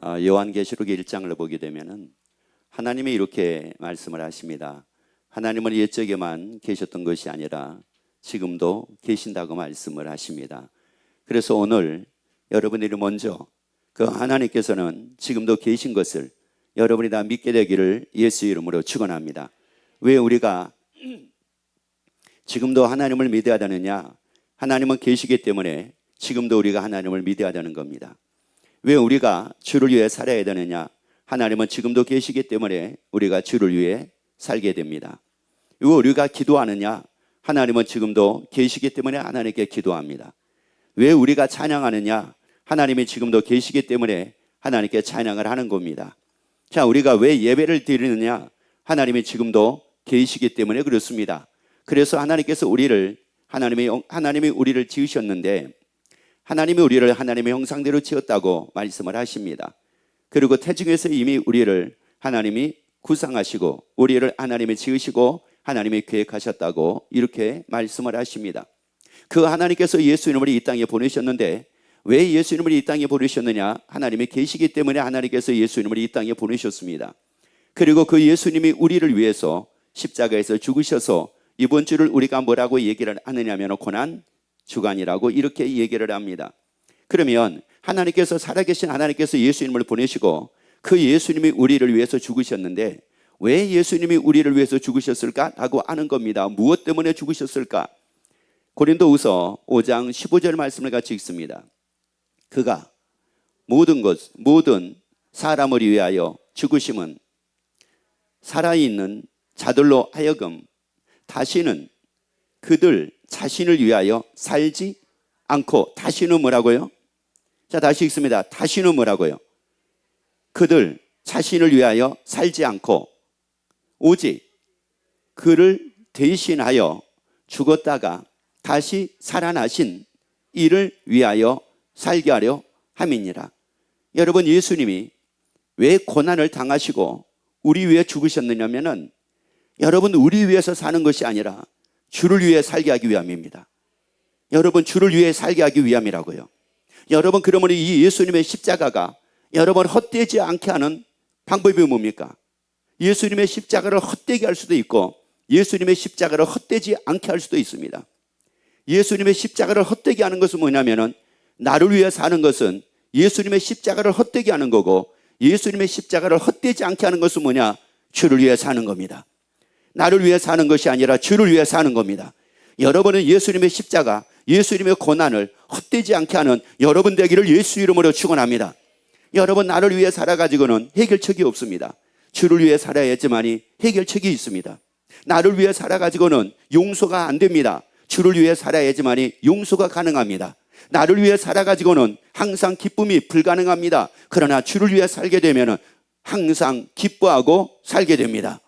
요한계시록 1장을 보게 되면은 하나님이 이렇게 말씀을 하십니다. 하나님은 옛적에만 계셨던 것이 아니라 지금도 계신다고 말씀을 하십니다. 그래서 오늘 여러분들이 먼저 그 하나님께서는 지금도 계신 것을 여러분이 다 믿게 되기를 예수 이름으로 축원합니다. 왜 우리가 지금도 하나님을 믿어야 되느냐? 하나님은 계시기 때문에 지금도 우리가 하나님을 믿어야 되는 겁니다. 왜 우리가 주를 위해 살아야 되느냐? 하나님은 지금도 계시기 때문에 우리가 주를 위해 살게 됩니다. 왜 우리가 기도하느냐? 하나님은 지금도 계시기 때문에 하나님께 기도합니다. 왜 우리가 찬양하느냐? 하나님이 지금도 계시기 때문에 하나님께 찬양을 하는 겁니다. 자, 우리가 왜 예배를 드리느냐? 하나님이 지금도 계시기 때문에 그렇습니다. 그래서 하나님께서 하나님이 우리를 지으셨는데 하나님이 우리를 하나님의 형상대로 지었다고 말씀을 하십니다. 그리고 태중에서 이미 우리를 하나님이 구상하시고 우리를 하나님이 지으시고 하나님이 계획하셨다고 이렇게 말씀을 하십니다. 그 하나님께서 예수님을 이 땅에 보내셨는데 왜 예수님을 이 땅에 보내셨느냐? 하나님이 계시기 때문에 하나님께서 예수님을 이 땅에 보내셨습니다. 그리고 그 예수님이 우리를 위해서 십자가에서 죽으셔서 이번 주를 우리가 뭐라고 얘기를 하느냐면 고난 주간이라고 이렇게 얘기를 합니다. 그러면 하나님께서 살아계신 하나님께서 예수님을 보내시고 그 예수님이 우리를 위해서 죽으셨는데 왜 예수님이 우리를 위해서 죽으셨을까? 라고 하는 겁니다. 무엇 때문에 죽으셨을까? 고린도후서 5장 15절 말씀을 같이 읽습니다. 그가 모든 사람을 위하여 죽으심은 살아있는 자들로 하여금 다시는 그들 자신을 위하여 살지 않고 다시는 뭐라고요? 자, 다시 읽습니다. 다시는 뭐라고요? 그들 자신을 위하여 살지 않고 오직 그를 대신하여 죽었다가 다시 살아나신 이를 위하여 살게 하려 함이니라. 여러분, 예수님이 왜 고난을 당하시고 우리 위해 죽으셨느냐면은 여러분, 우리 위해서 사는 것이 아니라 주를 위해 살게 하기 위함입니다. 여러분, 주를 위해 살게 하기 위함이라고요. 여러분, 그러면 이 예수님의 십자가가 여러분 헛되지 않게 하는 방법이 뭡니까? 예수님의 십자가를 헛되게 할 수도 있고 예수님의 십자가를 헛되지 않게 할 수도 있습니다. 예수님의 십자가를 헛되게 하는 것은 뭐냐면은 나를 위해 사는 것은 예수님의 십자가를 헛되게 하는 거고 예수님의 십자가를 헛되지 않게 하는 것은 뭐냐? 주를 위해 사는 겁니다. 나를 위해 사는 것이 아니라 주를 위해 사는 겁니다. 여러분은 예수님의 십자가, 예수님의 고난을 헛되지 않게 하는 여러분 되기를 예수 이름으로 축원합니다. 여러분, 나를 위해 살아가지고는 해결책이 없습니다. 주를 위해 살아야지만이 해결책이 있습니다. 나를 위해 살아가지고는 용서가 안 됩니다. 주를 위해 살아야지만이 용서가 가능합니다. 나를 위해 살아가지고는 항상 기쁨이 불가능합니다. 그러나 주를 위해 살게 되면 항상 기뻐하고 살게 됩니다.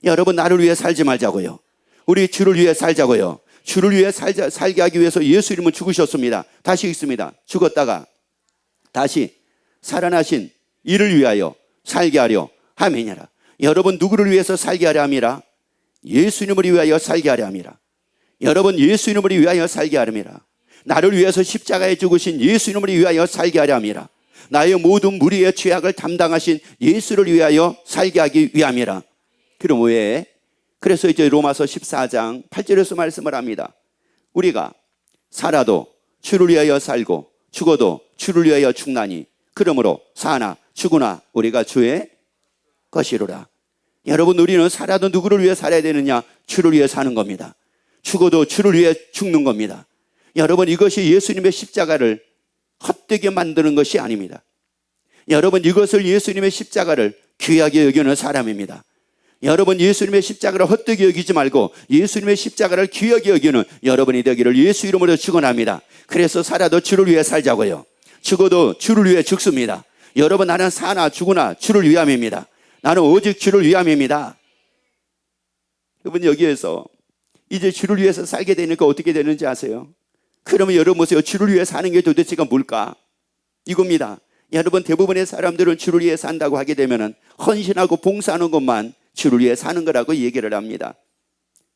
여러분, 나를 위해 살지 말자고요. 우리 주를 위해 살자고요. 주를 위해 살게 하기 위해서 예수 이름은 죽으셨습니다. 다시 읽습니다. 죽었다가 다시 살아나신 이를 위하여 살게 하려 함이니라. 여러분, 누구를 위해서 살게 하려 함이라? 예수님을 위하여 살게 하려 함이라. 여러분, 예수님을 위하여 살게 하려. 나를 위해서 십자가에 죽으신 예수님을 위하여 살게 하려 함이라. 나의 모든 무리의 죄악을 담당하신 예수를 위하여 살게 하기 위함이라. 그럼 왜? 그래서 이제 로마서 14장 8절에서 말씀을 합니다. 우리가 살아도 주를 위하여 살고 죽어도 주를 위하여 죽나니 그러므로 사나 죽으나 우리가 주의 것이로라. 여러분, 우리는 살아도 누구를 위해 살아야 되느냐? 주를 위해 사는 겁니다. 죽어도 주를 위해 죽는 겁니다. 여러분, 이것이 예수님의 십자가를 헛되게 만드는 것이 아닙니다. 여러분, 이것을 예수님의 십자가를 귀하게 여기는 사람입니다. 여러분, 예수님의 십자가를 헛되게 여기지 말고 예수님의 십자가를 귀하게 여기는 여러분이 되기를 예수 이름으로 축원합니다. 그래서 살아도 주를 위해 살자고요. 죽어도 주를 위해 죽습니다. 여러분, 나는 사나 죽으나 주를 위함입니다. 나는 오직 주를 위함입니다. 여러분, 여기에서 이제 주를 위해서 살게 되니까 어떻게 되는지 아세요? 그러면 여러분 보세요. 주를 위해 사는 게 도대체가 뭘까? 이겁니다. 여러분, 대부분의 사람들은 주를 위해 산다고 하게 되면 헌신하고 봉사하는 것만 주를 위해 사는 거라고 얘기를 합니다.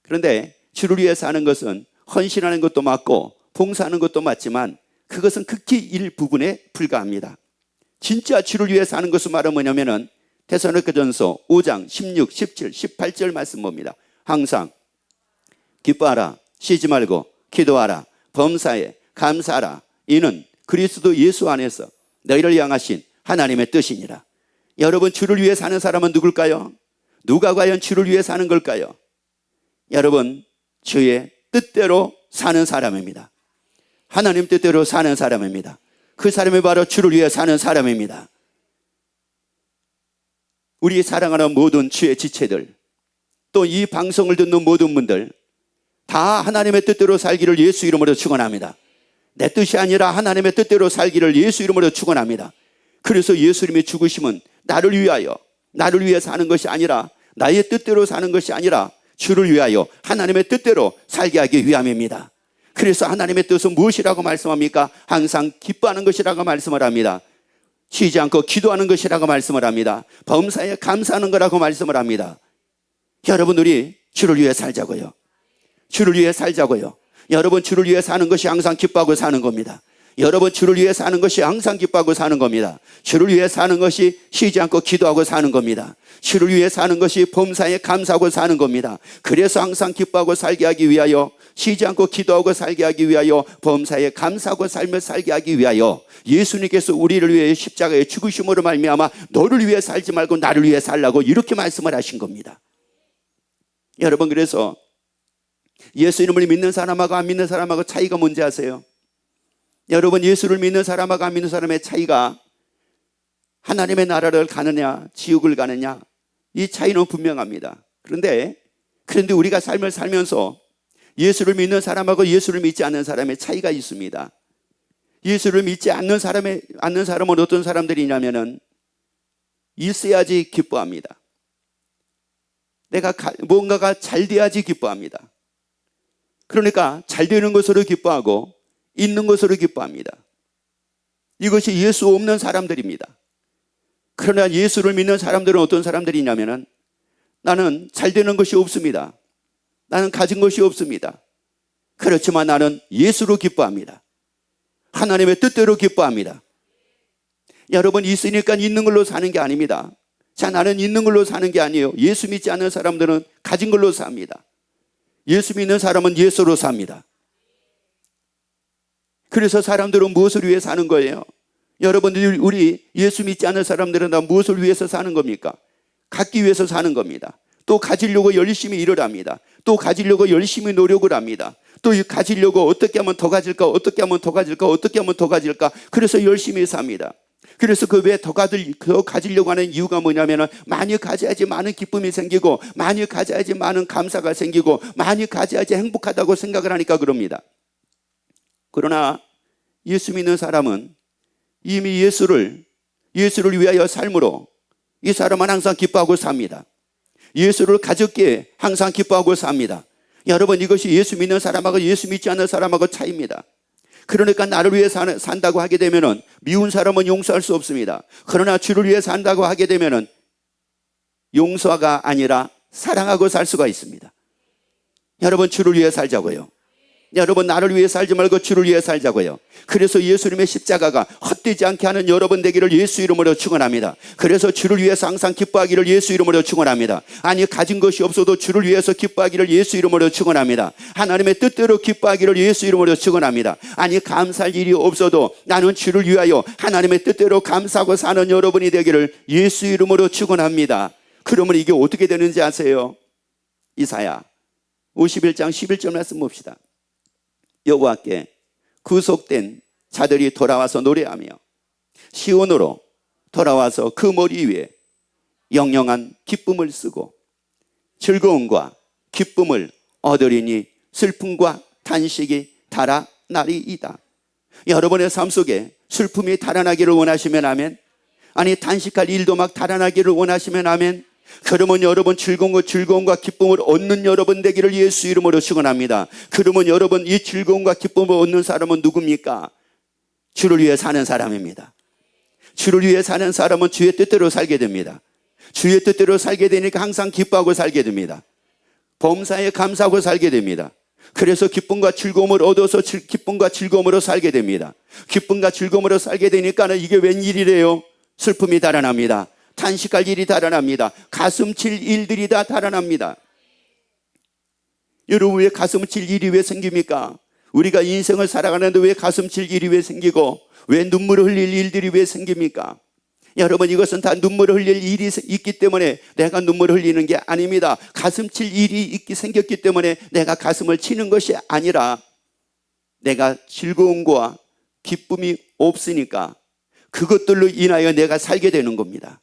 그런데 주를 위해 사는 것은 헌신하는 것도 맞고 봉사하는 것도 맞지만 그것은 극히 일부분에 불과합니다. 진짜 주를 위해 사는 것은 말은 뭐냐면은 데살로니가전서 5장 16, 17, 18절 말씀 봅니다. 항상 기뻐하라, 쉬지 말고 기도하라, 범사에 감사하라. 이는 그리스도 예수 안에서 너희를 향하신 하나님의 뜻이니라. 여러분, 주를 위해 사는 사람은 누굴까요? 누가 과연 주를 위해 사는 걸까요? 여러분, 주의 뜻대로 사는 사람입니다. 하나님 뜻대로 사는 사람입니다. 그 사람이 바로 주를 위해 사는 사람입니다. 우리 사랑하는 모든 주의 지체들, 또 이 방송을 듣는 모든 분들 다 하나님의 뜻대로 살기를 예수 이름으로 축원합니다. 내 뜻이 아니라 하나님의 뜻대로 살기를 예수 이름으로 축원합니다. 그래서 예수님의 죽으심은 나를 위해 사는 것이 아니라, 나의 뜻대로 사는 것이 아니라 주를 위하여 하나님의 뜻대로 살게 하기 위함입니다. 그래서 하나님의 뜻은 무엇이라고 말씀합니까? 항상 기뻐하는 것이라고 말씀을 합니다. 쉬지 않고 기도하는 것이라고 말씀을 합니다. 범사에 감사하는 거라고 말씀을 합니다. 여러분, 우리 주를 위해 살자고요. 주를 위해 살자고요. 여러분, 주를 위해 사는 것이 항상 기뻐하고 사는 겁니다. 여러분, 주를 위해 사는 것이 항상 기뻐하고 사는 겁니다. 주를 위해 사는 것이 쉬지 않고 기도하고 사는 겁니다. 주를 위해 사는 것이 범사에 감사하고 사는 겁니다. 그래서 항상 기뻐하고 살게 하기 위하여, 쉬지 않고 기도하고 살게 하기 위하여, 범사에 감사하고 살며 살게 하기 위하여 예수님께서 우리를 위해 십자가에 죽으심으로 말미암아 너를 위해 살지 말고 나를 위해 살라고 이렇게 말씀을 하신 겁니다. 여러분, 그래서 예수 이름을 믿는 사람하고 안 믿는 사람하고 차이가 뭔지 아세요? 여러분, 예수를 믿는 사람하고 안 믿는 사람의 차이가 하나님의 나라를 가느냐 지옥을 가느냐, 이 차이는 분명합니다. 그런데 우리가 삶을 살면서 예수를 믿는 사람하고 예수를 믿지 않는 사람의 차이가 있습니다. 예수를 믿지 않는 사람은 어떤 사람들이냐면은 있어야지 기뻐합니다. 내가 뭔가가 잘 돼야지 기뻐합니다. 그러니까 잘 되는 것으로 기뻐하고 있는 것으로 기뻐합니다. 이것이 예수 없는 사람들입니다. 그러나 예수를 믿는 사람들은 어떤 사람들이냐면은 나는 잘 되는 것이 없습니다. 나는 가진 것이 없습니다. 그렇지만 나는 예수로 기뻐합니다. 하나님의 뜻대로 기뻐합니다. 여러분, 있으니까 있는 걸로 사는 게 아닙니다. 자, 나는 있는 걸로 사는 게 아니에요. 예수 믿지 않는 사람들은 가진 걸로 삽니다. 예수 믿는 사람은 예수로 삽니다. 그래서 사람들은 무엇을 위해 사는 거예요? 여러분들, 우리 예수 믿지 않는 사람들은 다 무엇을 위해서 사는 겁니까? 갖기 위해서 사는 겁니다. 또 가지려고 열심히 일을 합니다. 또 가지려고 열심히 노력을 합니다. 또 가지려고 어떻게 하면 더 가질까, 어떻게 하면 더 가질까, 어떻게 하면 더 가질까, 그래서 열심히 삽니다. 그래서 그 왜 더 가지려고 하는 이유가 뭐냐면은 많이 가져야지 많은 기쁨이 생기고, 많이 가져야지 많은 감사가 생기고, 많이 가져야지 행복하다고 생각을 하니까 그럽니다. 그러나 예수 믿는 사람은 이미 예수를 위하여 삶으로 이 사람은 항상 기뻐하고 삽니다. 예수를 가졌기에 항상 기뻐하고 삽니다. 여러분, 이것이 예수 믿는 사람하고 예수 믿지 않는 사람하고 차이입니다. 그러니까 나를 위해 산다고 하게 되면은 미운 사람은 용서할 수 없습니다. 그러나 주를 위해 산다고 하게 되면은 용서가 아니라 사랑하고 살 수가 있습니다. 여러분, 주를 위해 살자고요. 여러분, 나를 위해 살지 말고 주를 위해 살자고요. 그래서 예수님의 십자가가 헛되지 않게 하는 여러분 되기를 예수 이름으로 축원합니다. 그래서 주를 위해서 항상 기뻐하기를 예수 이름으로 축원합니다. 아니, 가진 것이 없어도 주를 위해서 기뻐하기를 예수 이름으로 축원합니다. 하나님의 뜻대로 기뻐하기를 예수 이름으로 축원합니다. 아니, 감사할 일이 없어도 나는 주를 위하여 하나님의 뜻대로 감사하고 사는 여러분이 되기를 예수 이름으로 축원합니다. 그러면 이게 어떻게 되는지 아세요? 이사야 51장 11절 말씀 봅시다. 여호와께 구속된 자들이 돌아와서 노래하며 시온으로 돌아와서 그 머리 위에 영영한 기쁨을 쓰고 즐거움과 기쁨을 얻으리니 슬픔과 탄식이 달아나리이다. 여러분의 삶 속에 슬픔이 달아나기를 원하시면 아멘. 아니, 탄식할 일도 막 달아나기를 원하시면 아멘. 그러면 여러분, 즐거움과 기쁨을 얻는 여러분 되기를 예수 이름으로 축원합니다. 그러면 여러분, 이 즐거움과 기쁨을 얻는 사람은 누굽니까? 주를 위해 사는 사람입니다. 주를 위해 사는 사람은 주의 뜻대로 살게 됩니다. 주의 뜻대로 살게 되니까 항상 기뻐하고 살게 됩니다. 범사에 감사하고 살게 됩니다. 그래서 기쁨과 즐거움을 얻어서 기쁨과 즐거움으로 살게 됩니다. 기쁨과 즐거움으로 살게 되니까 이게 웬일이래요? 슬픔이 달아납니다. 탄식할 일이 달아납니다. 가슴 칠 일들이 다 달아납니다. 여러분, 왜 가슴 칠 일이 왜 생깁니까? 우리가 인생을 살아가는데 왜 가슴 칠 일이 왜 생기고 왜 눈물을 흘릴 일들이 왜 생깁니까? 여러분, 이것은 다 눈물을 흘릴 일이 있기 때문에 내가 눈물을 흘리는 게 아닙니다. 가슴 칠 일이 생겼기 때문에 내가 가슴을 치는 것이 아니라 내가 즐거움과 기쁨이 없으니까 그것들로 인하여 내가 살게 되는 겁니다.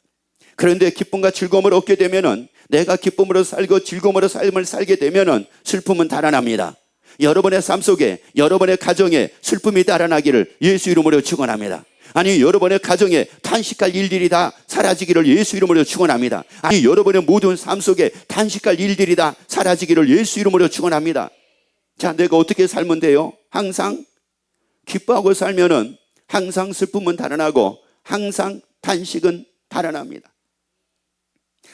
그런데 기쁨과 즐거움을 얻게 되면은, 내가 기쁨으로 살고 즐거움으로 삶을 살게 되면은 슬픔은 달아납니다. 여러분의 삶 속에, 여러분의 가정에 슬픔이 달아나기를 예수 이름으로 축원합니다. 아니, 여러분의 가정에 탄식할 일들이 다 사라지기를 예수 이름으로 축원합니다. 아니, 여러분의 모든 삶 속에 탄식할 일들이 다 사라지기를 예수 이름으로 축원합니다. 자, 내가 어떻게 살면 돼요? 항상 기뻐하고 살면은 항상 슬픔은 달아나고 항상 탄식은 달아납니다.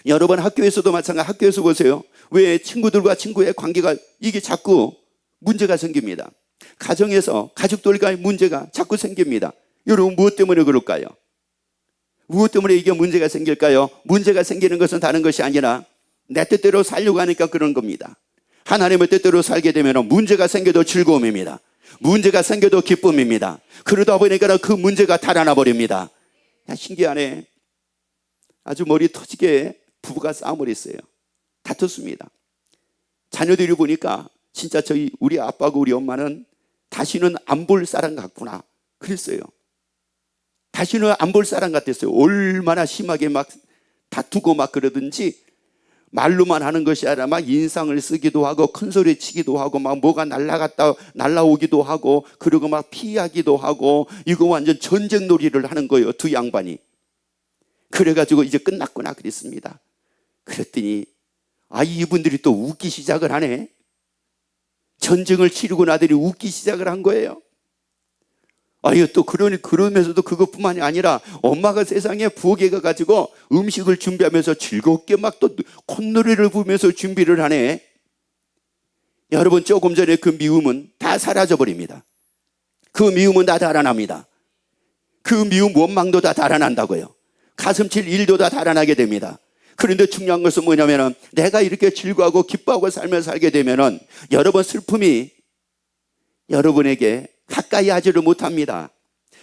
여러분, 학교에서도 마찬가지. 학교에서 보세요. 왜 친구들과 친구의 관계가 이게 자꾸 문제가 생깁니다. 가정에서 가족들과의 문제가 자꾸 생깁니다. 여러분, 무엇 때문에 그럴까요? 무엇 때문에 이게 문제가 생길까요? 문제가 생기는 것은 다른 것이 아니라 내 뜻대로 살려고 하니까 그런 겁니다. 하나님의 뜻대로 살게 되면 문제가 생겨도 즐거움입니다. 문제가 생겨도 기쁨입니다. 그러다 보니까 그 문제가 달아나 버립니다. 야, 신기하네. 아주 머리 터지게 부부가 싸움을 했어요. 다퉜습니다. 자녀들이 보니까 진짜 우리 아빠하고 우리 엄마는 다시는 안 볼 사람 같구나 그랬어요. 다시는 안 볼 사람 같았어요. 얼마나 심하게 막 다투고 막 그러든지 말로만 하는 것이 아니라 막 인상을 쓰기도 하고 큰 소리 치기도 하고 막 뭐가 날라오기도 하고 그리고 막 피하기도 하고, 이거 완전 전쟁 놀이를 하는 거예요, 두 양반이. 그래가지고 이제 끝났구나 그랬습니다. 그랬더니 이분들이 또 웃기 시작을 하네. 전쟁을 치르고 나더니 웃기 시작을 한 거예요. 또 그러면서도 그것뿐만이 아니라 엄마가 세상에 부엌에 가가지고 음식을 준비하면서 즐겁게 막 또 콧노래를 부르면서 준비를 하네. 여러분, 조금 전에 그 미움은 다 사라져 버립니다. 그 미움은 다 달아납니다. 그 미움, 원망도 다 달아난다고요. 가슴 칠 일도 다 달아나게 됩니다. 그런데 중요한 것은 뭐냐면은, 내가 이렇게 즐거워하고 기뻐하고 살며 살게 되면은 여러분, 슬픔이 여러분에게 가까이 하지를 못합니다.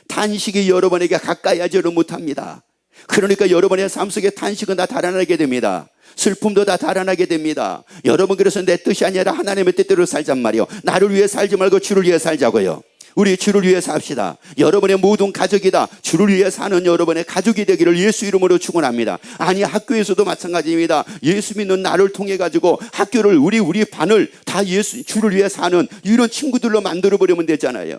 탄식이 여러분에게 가까이 하지를 못합니다. 그러니까 여러분의 삶 속에 탄식은 다 달아나게 됩니다. 슬픔도 다 달아나게 됩니다. 여러분, 그래서 내 뜻이 아니라 하나님의 뜻대로 살잔 말이요. 나를 위해 살지 말고 주를 위해 살자고요. 우리 주를 위해 삽시다. 여러분의 모든 가족이다. 주를 위해 사는 여러분의 가족이 되기를 예수 이름으로 축원합니다. 아니, 학교에서도 마찬가지입니다. 예수 믿는 나를 통해 가지고 학교를 우리 반을 다 주를 위해 사는 이런 친구들로 만들어 버리면 되잖아요.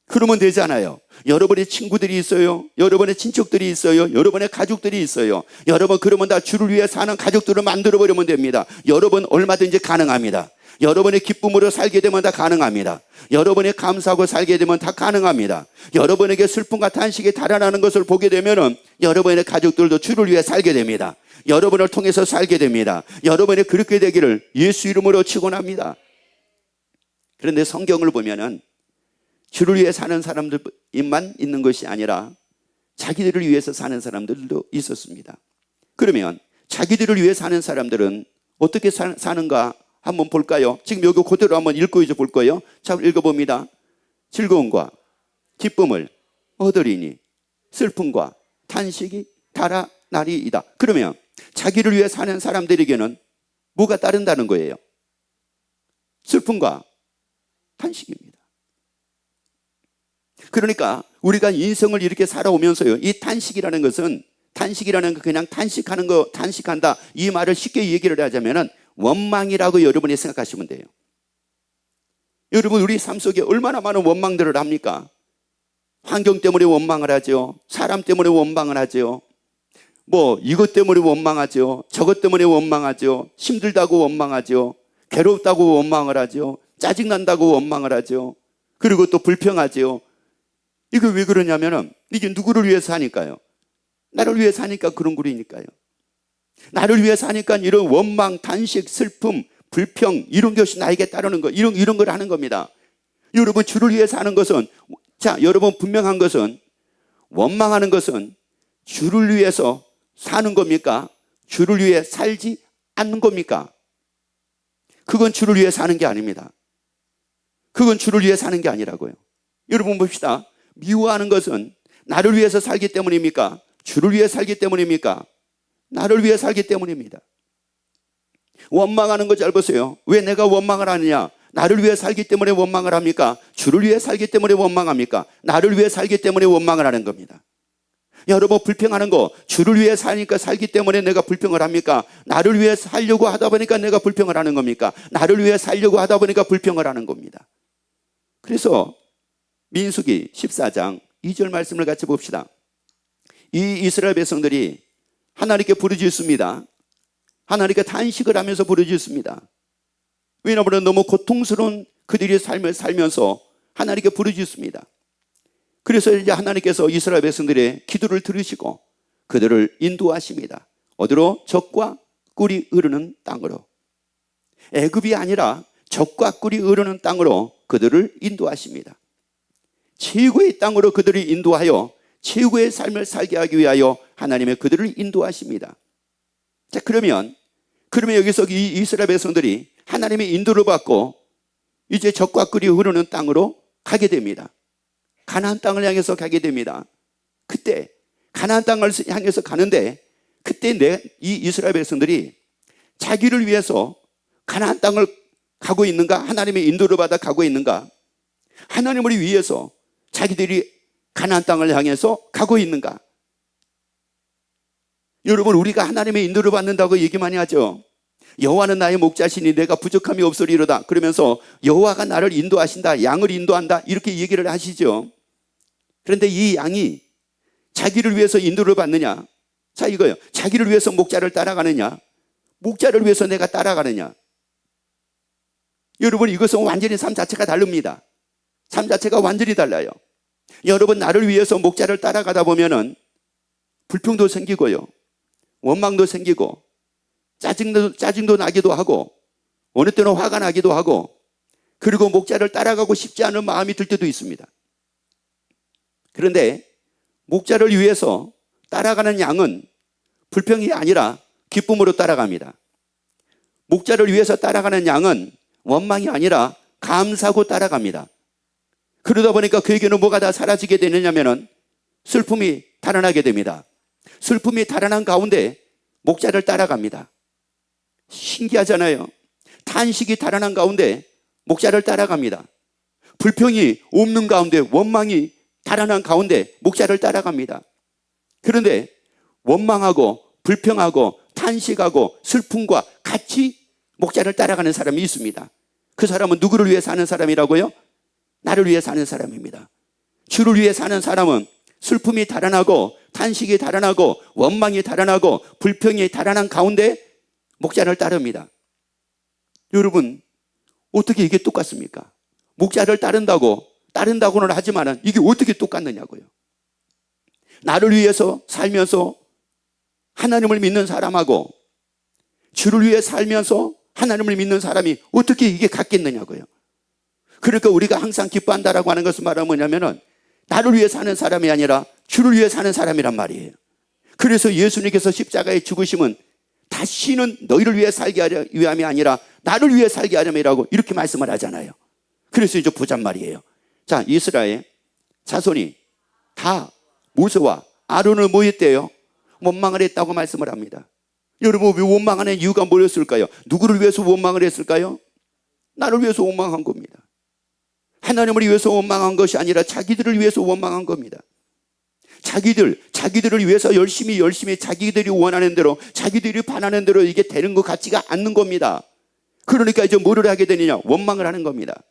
그러면 되잖아요. 여러분의 친구들이 있어요. 여러분의 친척들이 있어요. 여러분의 가족들이 있어요. 여러분, 그러면 다 주를 위해 사는 가족들을 만들어 버리면 됩니다. 여러분, 얼마든지 가능합니다. 여러분의 기쁨으로 살게 되면 다 가능합니다. 여러분의 감사하고 살게 되면 다 가능합니다. 여러분에게 슬픔과 탄식이 달아나는 것을 보게 되면 여러분의 가족들도 주를 위해 살게 됩니다. 여러분을 통해서 살게 됩니다. 여러분이 그렇게 되기를 예수 이름으로 축원합니다. 그런데 성경을 보면은 주를 위해 사는 사람들만 있는 것이 아니라 자기들을 위해서 사는 사람들도 있었습니다. 그러면 자기들을 위해 사는 사람들은 어떻게 사는가 한번 볼까요? 지금 여기 그대로 한번 읽고 이제 볼 거예요. 자, 읽어봅니다. 즐거움과 기쁨을 얻으리니 슬픔과 탄식이 달아나리이다. 그러면 자기를 위해 사는 사람들에게는 뭐가 따른다는 거예요? 슬픔과 탄식입니다. 그러니까 우리가 인생을 이렇게 살아오면서요, 이 탄식이라는 것은, 탄식이라는 거 그냥 탄식한다 이 말을 쉽게 얘기를 하자면은 원망이라고 여러분이 생각하시면 돼요. 여러분, 우리 삶 속에 얼마나 많은 원망들을 합니까? 환경 때문에 원망을 하죠. 사람 때문에 원망을 하죠. 이것 때문에 원망하죠. 저것 때문에 원망하죠. 힘들다고 원망하죠. 괴롭다고 원망을 하죠. 짜증난다고 원망을 하죠. 그리고 또 불평하죠. 이거 왜 그러냐면은 이게 누구를 위해서 하니까요. 나를 위해서 하니까 그런 거니까요. 나를 위해서 하니까 이런 원망, 탄식, 슬픔, 불평 이런 것이 나에게 따르는 거, 이런 걸 하는 겁니다. 여러분, 주를 위해서 하는 것은, 자, 여러분 분명한 것은, 원망하는 것은 주를 위해서 사는 겁니까? 주를 위해 살지 않는 겁니까? 그건 주를 위해 사는 게 아닙니다. 그건 주를 위해 사는 게 아니라고요. 여러분 봅시다. 미워하는 것은 나를 위해서 살기 때문입니까? 주를 위해 살기 때문입니까? 나를 위해 살기 때문입니다. 원망하는 거 잘 보세요. 왜 내가 원망을 하느냐? 나를 위해 살기 때문에 원망을 합니까? 주를 위해 살기 때문에 원망합니까? 나를 위해 살기 때문에 원망을 하는 겁니다. 여러분 불평하는 거 주를 위해 사니까 살기 때문에 내가 불평을 합니까? 나를 위해 살려고 하다 보니까 내가 불평을 하는 겁니까? 나를 위해 살려고 하다 보니까 불평을 하는 겁니다. 그래서 민수기 14장 2절 말씀을 같이 봅시다. 이 이스라엘 백성들이 하나님께 부르짖습니다. 하나님께 탄식을 하면서 부르짖습니다. 왜냐하면 너무 고통스러운 그들의 삶을 살면서 하나님께 부르짖습니다. 그래서 이제 하나님께서 이스라엘 백성들의 기도를 들으시고 그들을 인도하십니다. 어디로? 젖과 꿀이 흐르는 땅으로. 애굽이 아니라 젖과 꿀이 흐르는 땅으로 그들을 인도하십니다. 최고의 땅으로 그들을 인도하여 최고의 삶을 살게 하기 위하여 하나님의 그들을 인도하십니다. 자, 그러면 여기서 이 이스라엘 백성들이 하나님의 인도를 받고 이제 젖과 꿀이 흐르는 땅으로 가게 됩니다. 가나안 땅을 향해서 가게 됩니다. 그때 가나안 땅을 향해서 가는데 그때 이 이스라엘 백성들이 자기를 위해서 가나안 땅을 가고 있는가? 하나님의 인도를 받아 가고 있는가? 하나님을 위해서 자기들이 가나안 땅을 향해서 가고 있는가? 여러분 우리가 하나님의 인도를 받는다고 얘기 많이 하죠. 여호와는 나의 목자시니 내가 부족함이 없으리로다. 그러면서 여호와가 나를 인도하신다. 양을 인도한다. 이렇게 얘기를 하시죠. 그런데 이 양이 자기를 위해서 인도를 받느냐? 자, 이거요. 자기를 위해서 목자를 따라가느냐? 목자를 위해서 내가 따라가느냐? 여러분 이것은 완전히 삶 자체가 다릅니다. 삶 자체가 완전히 달라요. 여러분 나를 위해서 목자를 따라가다 보면은 불평도 생기고요. 원망도 생기고 짜증도 나기도 하고 어느 때는 화가 나기도 하고 그리고 목자를 따라가고 싶지 않은 마음이 들 때도 있습니다. 그런데 목자를 위해서 따라가는 양은 불평이 아니라 기쁨으로 따라갑니다. 목자를 위해서 따라가는 양은 원망이 아니라 감사하고 따라갑니다. 그러다 보니까 그에게는 뭐가 다 사라지게 되느냐면은 슬픔이 달아나게 됩니다. 슬픔이 달아난 가운데 목자를 따라갑니다. 신기하잖아요. 탄식이 달아난 가운데 목자를 따라갑니다. 불평이 없는 가운데 원망이 달아난 가운데 목자를 따라갑니다. 그런데 원망하고 불평하고 탄식하고 슬픔과 같이 목자를 따라가는 사람이 있습니다. 그 사람은 누구를 위해 사는 사람이라고요? 나를 위해 사는 사람입니다. 주를 위해 사는 사람은 슬픔이 달아나고 탄식이 달아나고 원망이 달아나고 불평이 달아난 가운데 목자를 따릅니다. 여러분 어떻게 이게 똑같습니까? 목자를 따른다고는 하지만 이게 어떻게 똑같느냐고요. 나를 위해서 살면서 하나님을 믿는 사람하고 주를 위해 살면서 하나님을 믿는 사람이 어떻게 이게 같겠느냐고요. 그러니까 우리가 항상 기뻐한다라고 하는 것은 말하면 뭐냐면은 나를 위해 사는 사람이 아니라 주를 위해 사는 사람이란 말이에요. 그래서 예수님께서 십자가에 죽으심은 다시는 너희를 위해 살게 하려 위함이 아니라 나를 위해 살게 하려면이라고 이렇게 말씀을 하잖아요. 그래서 이제 보잔 말이에요. 자, 이스라엘 자손이 다 모세와 아론을 뭐 했대요? 원망을 했다고 말씀을 합니다. 여러분 왜 원망하는 이유가 뭐였을까요? 누구를 위해서 원망을 했을까요? 나를 위해서 원망한 겁니다. 하나님을 위해서 원망한 것이 아니라 자기들을 위해서 원망한 겁니다. 자기들을 위해서 열심히 자기들이 원하는 대로 자기들이 바라는 대로 이게 되는 것 같지가 않는 겁니다. 그러니까 이제 뭐를 하게 되느냐? 원망을 하는 겁니다.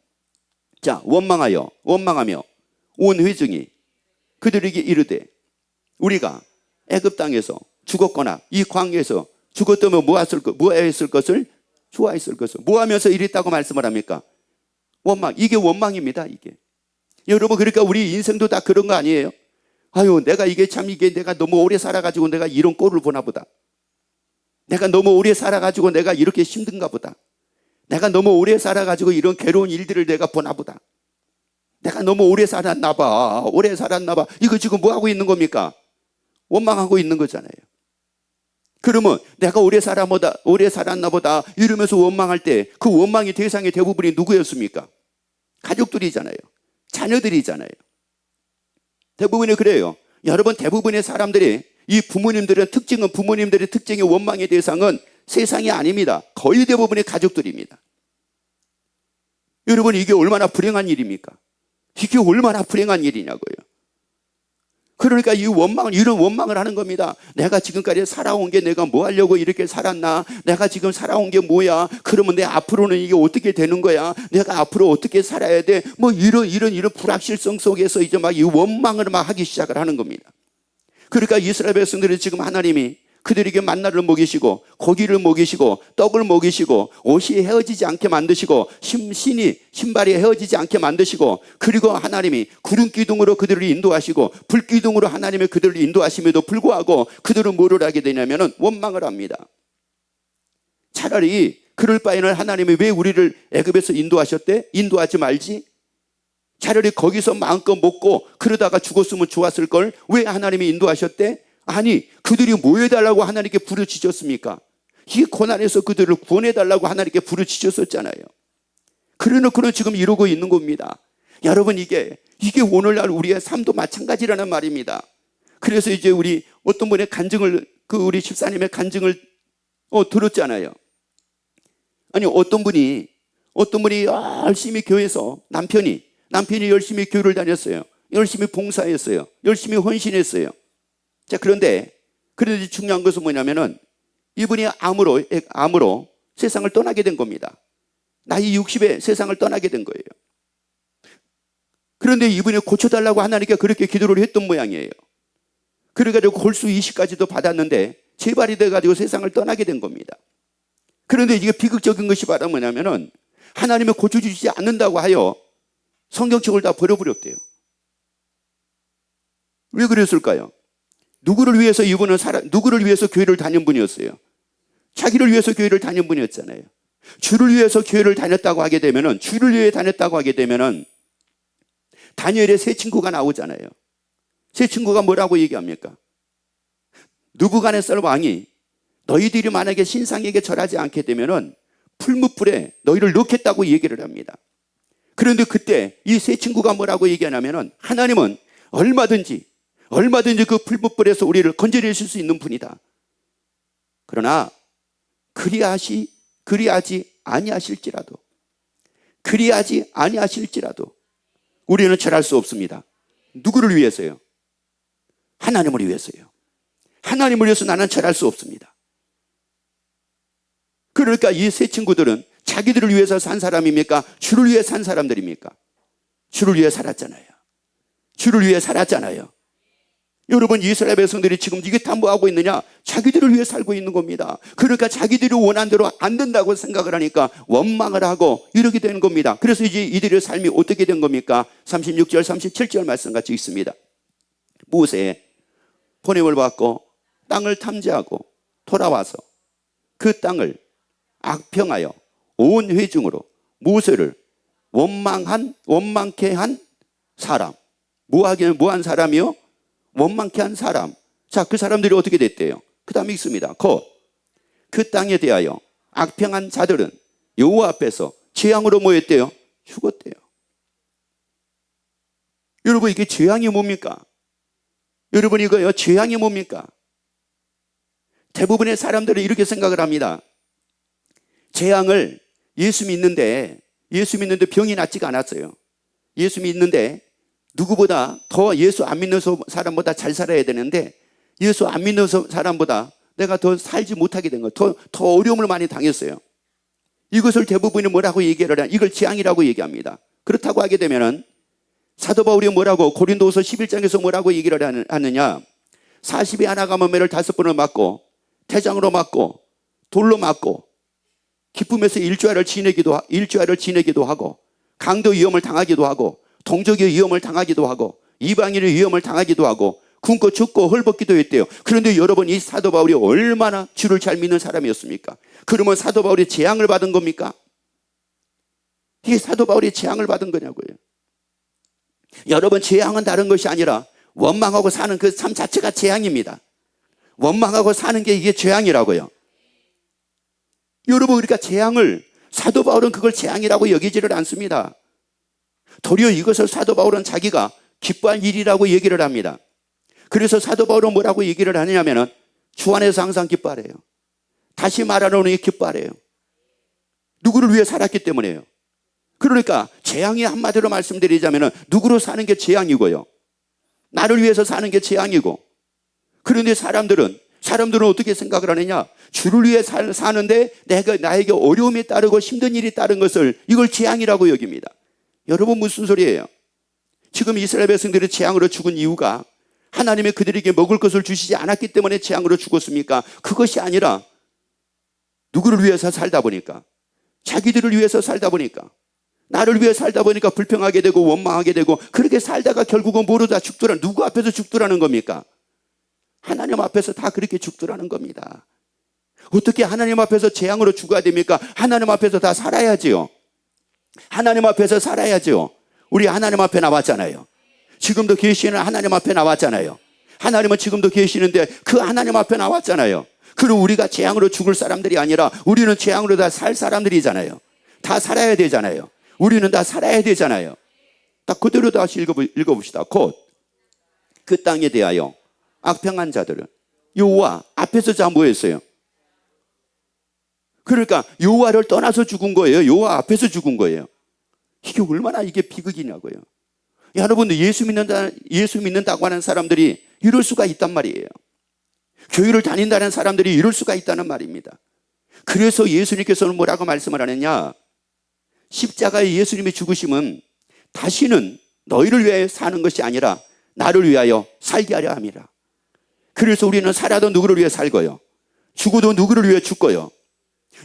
자, 원망하며 온 회중이 그들에게 이르되 우리가 애굽 땅에서 죽었거나 이 광야에서 죽었다면 뭐 했을 것을 좋아했을 것을 뭐 하면서 이랬다고 말씀을 합니까? 원망. 이게 원망입니다. 이게. 여러분 그러니까 우리 인생도 다 그런 거 아니에요? 아유 내가 내가 너무 오래 살아가지고 내가 이런 꼴을 보나 보다. 내가 너무 오래 살아가지고 내가 이렇게 힘든가 보다. 내가 너무 오래 살아가지고 이런 괴로운 일들을 내가 보나 보다. 내가 너무 오래 살았나 봐. 이거 지금 뭐 하고 있는 겁니까? 원망하고 있는 거잖아요. 그러면 내가 오래 살았나 보다 이러면서 원망할 때 그 원망의 대상의 대부분이 누구였습니까? 가족들이잖아요. 자녀들이잖아요. 대부분이 그래요. 여러분, 대부분의 사람들이 이 부모님들의 특징의 원망의 대상은 세상이 아닙니다. 거의 대부분의 가족들입니다. 여러분, 이게 얼마나 불행한 일입니까? 이게 얼마나 불행한 일이냐고요. 그러니까 이런 원망을 하는 겁니다. 내가 지금까지 살아온 게 내가 뭐 하려고 이렇게 살았나? 내가 지금 살아온 게 뭐야? 그러면 내 앞으로는 이게 어떻게 되는 거야? 내가 앞으로 어떻게 살아야 돼? 뭐 이런 불확실성 속에서 이제 막 이 원망을 막 하기 시작을 하는 겁니다. 그러니까 이스라엘 백성들이 지금 하나님이 그들에게 만나를 먹이시고 고기를 먹이시고 떡을 먹이시고 옷이 헤어지지 않게 만드시고 신발이 헤어지지 않게 만드시고, 그리고 하나님이 구름 기둥으로 그들을 인도하시고 불 기둥으로 하나님이 그들을 인도하심에도 불구하고 그들은 뭐를 하게 되냐면은 원망을 합니다. 차라리 그럴 바에는 하나님이 왜 우리를 애굽에서 인도하셨대? 인도하지 말지. 차라리 거기서 마음껏 먹고 그러다가 죽었으면 좋았을 걸 왜 하나님이 인도하셨대? 아니, 그들이 뭐 해달라고 하나님께 부르짖었습니까? 이 고난에서 그들을 구원해달라고 하나님께 부르짖었었잖아요. 그래놓고는 지금 이러고 있는 겁니다. 여러분, 이게 오늘날 우리의 삶도 마찬가지라는 말입니다. 그래서 이제 우리 어떤 분의 간증을, 우리 집사님의 간증을 들었잖아요. 아니, 어떤 분이 열심히 교회에서 남편이 열심히 교회를 다녔어요. 열심히 봉사했어요. 열심히 헌신했어요. 자, 그런데 중요한 것은 뭐냐면은 이분이 암으로 세상을 떠나게 된 겁니다. 나이 60에 세상을 떠나게 된 거예요. 그런데 이분이 고쳐달라고 하나님께 그렇게 기도를 했던 모양이에요. 그래가지고 골수 이식까지도 받았는데 재발이 돼가지고 세상을 떠나게 된 겁니다. 그런데 이게 비극적인 것이 바로 뭐냐면은 하나님이 고쳐주시지 않는다고 하여 성경책을 다 버려버렸대요. 왜 그랬을까요? 누구를 위해서 교회를 다닌 분이었어요? 자기를 위해서 교회를 다닌 분이었잖아요. 주를 위해서 교회를 다녔다고 하게 되면은, 다니엘의 세 친구가 나오잖아요. 세 친구가 뭐라고 얘기합니까? 느부갓네살 왕이 너희들이 만약에 신상에게 절하지 않게 되면은 풀무불에 너희를 넣겠다고 얘기를 합니다. 그런데 그때 이 세 친구가 뭐라고 얘기하냐면은, 하나님은 얼마든지 그 풀무불에서 우리를 건져내실 수 있는 분이다. 그러나 그리하지 아니하실지라도 우리는 절할 수 없습니다. 누구를 위해서요? 하나님을 위해서요. 하나님을 위해서 나는 절할 수 없습니다. 그러니까 이 세 친구들은 자기들을 위해서 산 사람입니까? 주를 위해 산 사람들입니까? 주를 위해 살았잖아요. 여러분, 이스라엘 백성들이 지금 이게 다 뭐하고 있느냐? 자기들을 위해 살고 있는 겁니다. 그러니까 자기들이 원한 대로 안 된다고 생각을 하니까 원망을 하고 이렇게 되는 겁니다. 그래서 이제 이들의 삶이 어떻게 된 겁니까? 36절 37절 말씀 같이 있습니다. 모세의 보냄을 받고 땅을 탐지하고 돌아와서 그 땅을 악평하여 온 회중으로 모세를 원망케 한 사람. 뭐한 사람이요? 원망케 한 사람. 자, 그 사람들이 어떻게 됐대요? 그 다음에 있습니다. 그 땅에 대하여 악평한 자들은 여호와 앞에서 재앙으로 뭐였대요? 죽었대요. 여러분, 이게 재앙이 뭡니까? 여러분, 이거요, 재앙이 뭡니까? 대부분의 사람들은 이렇게 생각을 합니다. 재앙을 예수 믿는데 병이 낫지가 않았어요. 예수 믿는데 누구보다 더 예수 안 믿는 사람보다 잘 살아야 되는데 예수 안 믿는 사람보다 내가 더 살지 못하게 된 거예요. 더 어려움을 많이 당했어요. 이것을 대부분이 뭐라고 얘기를 하냐? 이걸 재앙이라고 얘기합니다. 그렇다고 하게 되면은 사도 바울이 뭐라고 고린도후서 11장에서 뭐라고 얘기를 하느냐? 40에 하나 가면매를 5번을 맞고 태장으로 맞고 돌로 맞고 기쁨에서 일주일을 지내기도 하고 강도 위험을 당하기도 하고 동족의 위험을 당하기도 하고 이방인의 위험을 당하기도 하고 굶고 죽고 헐벗기도 했대요. 그런데 여러분, 이 사도 바울이 얼마나 주를 잘 믿는 사람이었습니까? 그러면 사도 바울이 재앙을 받은 겁니까? 이게 사도 바울이 재앙을 받은 거냐고요. 여러분, 재앙은 다른 것이 아니라 원망하고 사는 그 삶 자체가 재앙입니다. 원망하고 사는 게 이게 재앙이라고요. 여러분, 그러니까 재앙을, 사도 바울은 그걸 재앙이라고 여기지를 않습니다. 도리어 이것을 사도 바울은 자기가 기뻐할 일이라고 얘기를 합니다. 그래서 사도 바울은 뭐라고 얘기를 하냐면은 주 안에서 항상 기뻐하래요. 다시 말하노니 기뻐하래요. 누구를 위해 살았기 때문에요. 그러니까 재앙이 한마디로 말씀드리자면은 누구로 사는 게 재앙이고요, 나를 위해서 사는 게 재앙이고. 그런데 사람들은 어떻게 생각을 하느냐? 주를 위해 사는데 나에게 어려움이 따르고 힘든 일이 따른 것을 이걸 재앙이라고 여깁니다. 여러분, 무슨 소리예요? 지금 이스라엘 백성들이 재앙으로 죽은 이유가 하나님이 그들에게 먹을 것을 주시지 않았기 때문에 재앙으로 죽었습니까? 그것이 아니라 누구를 위해서 살다 보니까, 자기들을 위해서 살다 보니까, 나를 위해 살다 보니까 불평하게 되고 원망하게 되고, 그렇게 살다가 결국은 뭐로 다 죽더라. 누구 앞에서 죽더라는 겁니까? 하나님 앞에서 다 그렇게 죽더라는 겁니다. 어떻게 하나님 앞에서 재앙으로 죽어야 됩니까? 하나님 앞에서 다 살아야지요. 하나님 앞에서 살아야죠. 우리 하나님 앞에 나왔잖아요. 지금도 계시는 하나님 앞에 나왔잖아요. 하나님은 지금도 계시는데 그 하나님 앞에 나왔잖아요. 그리고 우리가 재앙으로 죽을 사람들이 아니라 우리는 재앙으로 다 살 사람들이잖아요. 다 살아야 되잖아요. 우리는 다 살아야 되잖아요. 딱 그대로 다시 읽어봅시다. 곧 그 땅에 대하여 악평한 자들은 여호와 앞에서 자 뭐했어요? 그러니까 여호와를 떠나서 죽은 거예요? 여호와 앞에서 죽은 거예요? 이게 얼마나 이게 비극이냐고요. 여러분들, 예수 믿는다고 하는 사람들이 이럴 수가 있단 말이에요. 교회를 다닌다는 사람들이 이럴 수가 있다는 말입니다. 그래서 예수님께서는 뭐라고 말씀을 하느냐? 십자가에 예수님이 죽으심은 다시는 너희를 위하여 사는 것이 아니라 나를 위하여 살게 하려 함이라. 그래서 우리는 살아도 누구를 위해 살고요, 죽어도 누구를 위해 죽고요.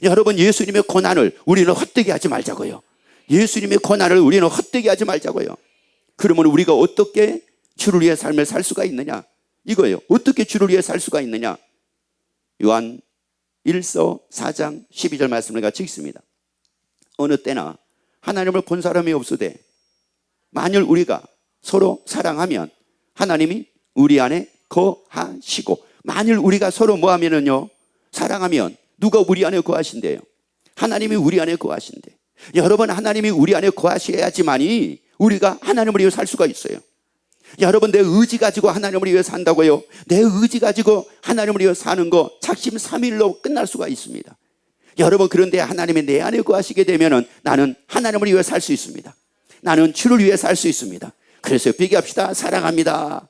여러분, 예수님의 고난을 우리는 헛되게 하지 말자고요. 예수님의 고난을 우리는 헛되게 하지 말자고요. 그러면 우리가 어떻게 주를 위해 삶을 살 수가 있느냐? 이거예요. 어떻게 주를 위해 살 수가 있느냐? 요한 1서 4장 12절 말씀을 같이 읽습니다. 어느 때나 하나님을 본 사람이 없으되 만일 우리가 서로 사랑하면 하나님이 우리 안에 거하시고, 만일 우리가 서로 뭐 하면은요, 사랑하면 누가 우리 안에 거하신대요? 하나님이 우리 안에 거하신대. 여러분, 하나님이 우리 안에 거하셔야지만이 우리가 하나님을 위해 살 수가 있어요. 여러분, 내 의지 가지고 하나님을 위해 산다고요? 내 의지 가지고 하나님을 위해 사는 거 작심삼일로 끝날 수가 있습니다. 여러분, 그런데 하나님이 내 안에 거하시게 되면은 나는 하나님을 위해 살 수 있습니다. 나는 주를 위해 살 수 있습니다. 그래서 얘기합시다. 사랑합니다.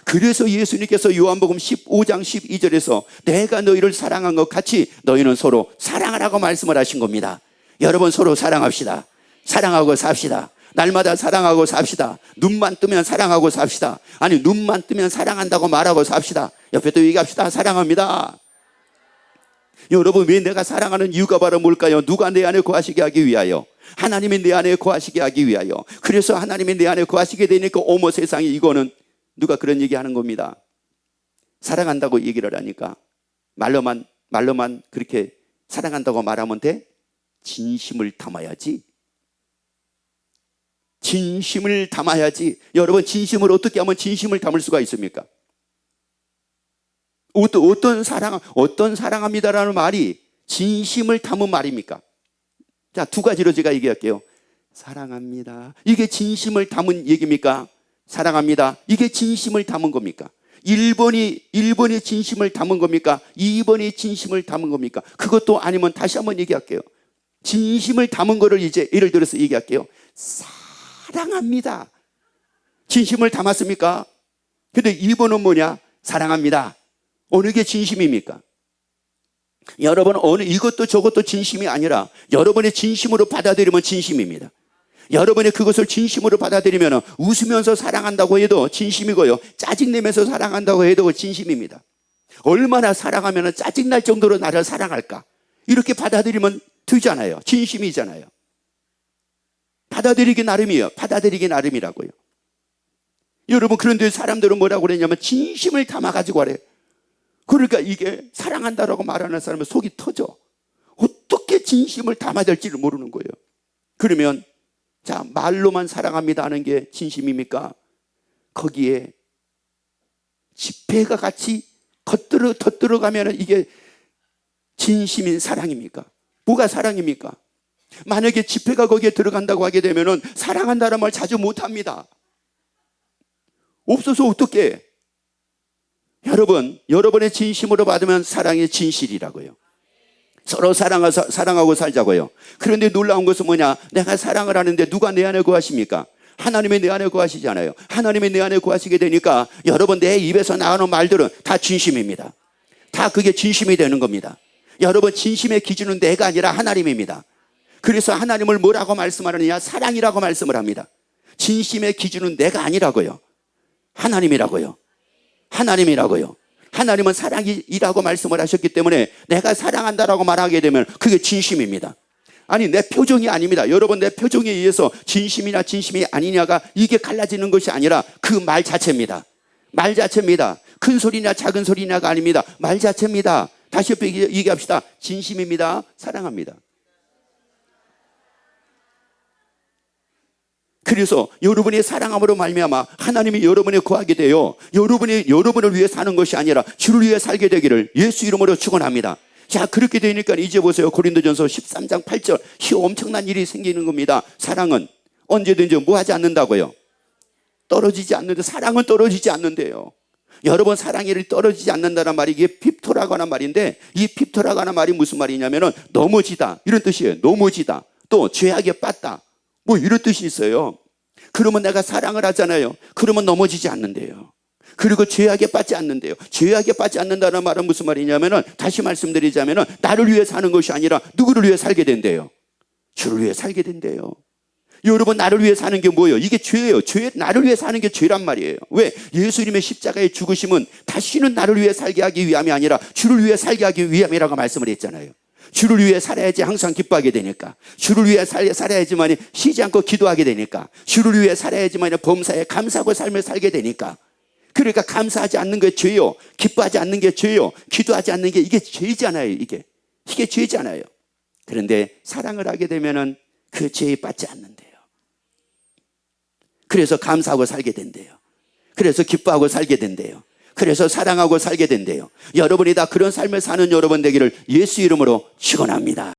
그래서 예수님께서 요한복음 15장 12절에서 내가 너희를 사랑한 것 같이 너희는 서로 사랑하라고 말씀을 하신 겁니다. 여러분, 서로 사랑합시다. 사랑하고 삽시다. 날마다 사랑하고 삽시다. 눈만 뜨면 사랑하고 삽시다. 아니, 눈만 뜨면 사랑한다고 말하고 삽시다. 옆에 또 얘기합시다. 사랑합니다. 여러분, 왜 내가 사랑하는 이유가 바로 뭘까요? 누가 내 안에 거하시게 하기 위하여, 하나님이 내 안에 거하시게 하기 위하여. 그래서 하나님이 내 안에 거하시게 되니까 어머 세상에, 이거는 누가 그런 얘기하는 겁니다. 사랑한다고 얘기를 하니까 말로만 그렇게 사랑한다고 말하면 돼? 진심을 담아야지. 진심을 담아야지. 여러분, 진심을 어떻게 하면 진심을 담을 수가 있습니까? 어떤 사랑합니다라는 말이 진심을 담은 말입니까? 자, 두 가지로 제가 얘기할게요. 사랑합니다. 이게 진심을 담은 얘기입니까? 사랑합니다. 이게 진심을 담은 겁니까? 1번이 진심을 담은 겁니까? 2번이 진심을 담은 겁니까? 그것도 아니면 다시 한번 얘기할게요. 진심을 담은 거를 이제 예를 들어서 얘기할게요. 사랑합니다. 진심을 담았습니까? 근데 2번은 뭐냐? 사랑합니다. 어느 게 진심입니까? 여러분, 이것도 저것도 진심이 아니라 여러분의 진심으로 받아들이면 진심입니다. 여러분이 그것을 진심으로 받아들이면 웃으면서 사랑한다고 해도 진심이고요, 짜증내면서 사랑한다고 해도 진심입니다. 얼마나 사랑하면 짜증날 정도로 나를 사랑할까? 이렇게 받아들이면 되잖아요. 진심이잖아요. 받아들이기 나름이에요. 받아들이기 나름이라고요. 여러분, 그런데 사람들은 뭐라고 그러냐면 진심을 담아가지고 하래요. 그러니까 이게 사랑한다라고 말하는 사람은 속이 터져. 어떻게 진심을 담아야 될지를 모르는 거예요. 그러면 자, 말로만 사랑합니다 하는 게 진심입니까? 거기에 지폐가 같이 덧들어가면 이게 진심인 사랑입니까? 뭐가 사랑입니까? 만약에 지폐가 거기에 들어간다고 하게 되면 사랑한다는 말 자주 못합니다. 없어서 어떡해? 여러분, 여러분의 진심으로 받으면 사랑의 진실이라고요. 서로 사랑하고 살자고요. 그런데 놀라운 것은 뭐냐? 내가 사랑을 하는데 누가 내 안에 거하십니까? 하나님이 내 안에 거하시잖아요. 하나님이 내 안에 거하시게 되니까 여러분 내 입에서 나오는 말들은 다 진심입니다. 다 그게 진심이 되는 겁니다. 여러분 진심의 기준은 내가 아니라 하나님입니다. 그래서 하나님을 뭐라고 말씀하느냐? 사랑이라고 말씀을 합니다. 진심의 기준은 내가 아니라고요. 하나님이라고요. 하나님이라고요. 하나님은 사랑이라고 말씀을 하셨기 때문에 내가 사랑한다라고 말하게 되면 그게 진심입니다. 아니 내 표정이 아닙니다. 여러분 내 표정에 의해서 진심이나 진심이 아니냐가 이게 갈라지는 것이 아니라 그 말 자체입니다. 말 자체입니다. 큰 소리냐 작은 소리냐가 아닙니다. 말 자체입니다. 다시 얘기합시다. 진심입니다. 사랑합니다. 그래서 여러분의 사랑함으로 말미암아 하나님이 여러분에 거하게 되어 여러분을 위해 사는 것이 아니라 주를 위해 살게 되기를 예수 이름으로 축원합니다. 자, 그렇게 되니까 이제 보세요. 고린도전서 13장 8절 이 엄청난 일이 생기는 겁니다. 사랑은 언제든지 뭐 하지 않는다고요? 떨어지지 않는데, 사랑은 떨어지지 않는데요. 여러분 사랑이 떨어지지 않는다는 말이 이게 핍토라고 하는 말인데, 이 핍토라고 하는 말이 무슨 말이냐면은 넘어지다 이런 뜻이에요. 넘어지다, 또 죄악에 빠다 뭐 이런 뜻이 있어요. 그러면 내가 사랑을 하잖아요. 그러면 넘어지지 않는데요. 그리고 죄악에 빠지지 않는데요. 죄악에 빠지지 않는다는 말은 무슨 말이냐면은, 다시 말씀드리자면은 나를 위해 사는 것이 아니라 누구를 위해 살게 된대요? 주를 위해 살게 된대요. 여러분 나를 위해 사는 게 뭐예요? 이게 죄예요. 나를 위해 사는 게 죄란 말이에요. 왜? 예수님의 십자가의 죽으심은 다시는 나를 위해 살게 하기 위함이 아니라 주를 위해 살게 하기 위함이라고 말씀을 했잖아요. 주를 위해 살아야지 항상 기뻐하게 되니까, 주를 위해 살아야지만 쉬지 않고 기도하게 되니까, 주를 위해 살아야지만 범사에 감사하고 삶을 살게 되니까. 그러니까 감사하지 않는 게 죄요, 기뻐하지 않는 게 죄요, 기도하지 않는 게 이게 죄잖아요. 이게 죄잖아요. 그런데 사랑을 하게 되면은 그 죄에 빠지지 않는데요. 그래서 감사하고 살게 된대요. 그래서 기뻐하고 살게 된대요. 그래서 사랑하고 살게 된대요. 여러분이 다 그런 삶을 사는 여러분 되기를 예수 이름으로 축원합니다.